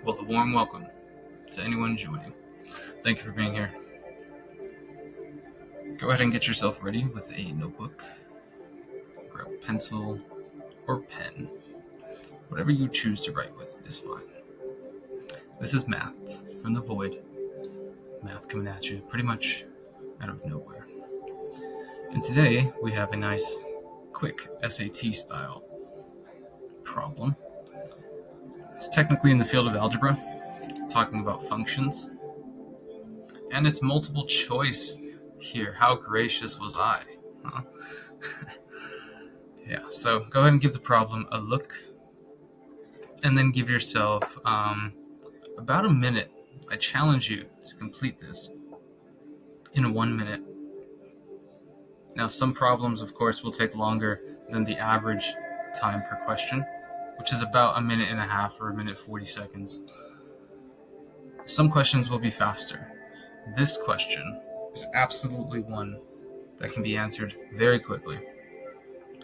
Well, a warm welcome to anyone joining. Thank you for being here. Go ahead and get yourself ready with a notebook. Grab a pencil or pen. Whatever you choose to write with is fine. This is math from the void. Math coming at you pretty much out of nowhere. And today we have a nice, quick SAT style problem. It's technically in the field of algebra, talking about functions. And it's multiple choice here. How gracious was I? Huh? Yeah, so go ahead and give the problem a look. And then give yourself about a minute. I challenge you to complete this in 1 minute. Now, some problems, of course, will take longer than the average time per question, which is about 1.5 minutes or 1:40 seconds. Some questions will be faster. This question is absolutely one that can be answered very quickly.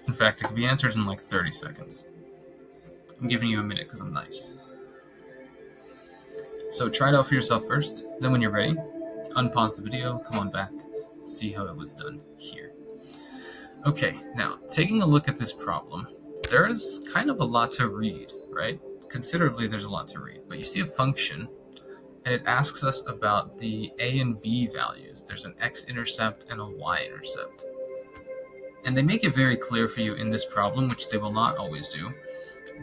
In fact, it can be answered in like 30 seconds. I'm giving you a minute because I'm nice. So try it out for yourself first. Then when you're ready, unpause the video, come on back, see how it was done here. Okay, now taking a look at this problem, there is kind of a lot to read, right? Considerably there's a lot to read, but you see a function and it asks us about the a and b values. There's an x-intercept and a y-intercept. And they make it very clear for you in this problem, which they will not always do,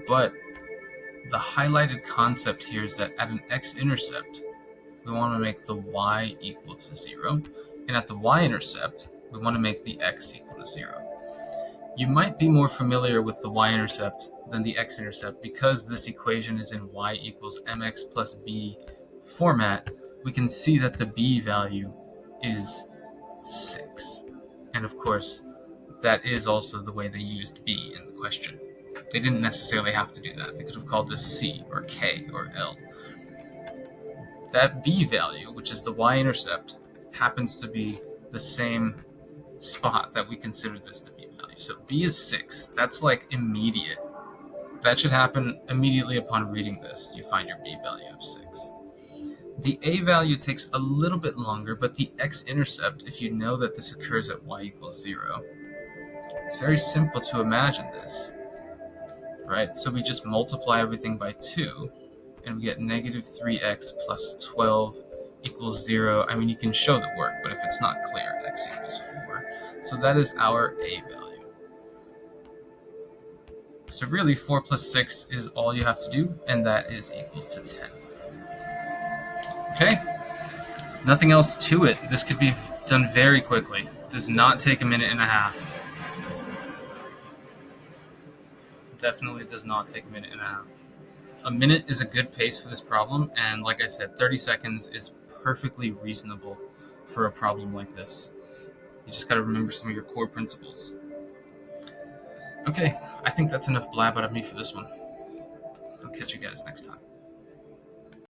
but the highlighted concept here is that at an x-intercept, we want to make the y equal to 0, and at the y-intercept, we want to make the x equal to 0. You might be more familiar with the y-intercept than the x-intercept because this equation is in y equals mx plus b format. We can see that the b value is 6. And of course, that is also the way they used b in the question. They didn't necessarily have to do that. They could have called this c or k or l. That b value, which is the y-intercept, happens to be the same spot that we consider this to be value. So b is 6. That's like immediate. That should happen immediately upon reading this. You find your b value of 6. The a value takes a little bit longer, but the x-intercept, if you know that this occurs at y equals 0, it's very simple to imagine this, right? So we just multiply everything by 2, and we get negative 3x plus 12 equals 0. I mean, you can show the work, but if it's not clear, x equals 4. So that is our a value. So really, 4 plus 6 is all you have to do, and that is equals to 10. Okay, nothing else to it. This could be done very quickly. Does not take 1.5 minutes. Definitely does not take 1.5 minutes. A minute is a good pace for this problem, and like I said, 30 seconds is perfectly reasonable for a problem like this. You just gotta remember some of your core principles. Okay, I think that's enough blab out of me for this one. I'll catch you guys next time.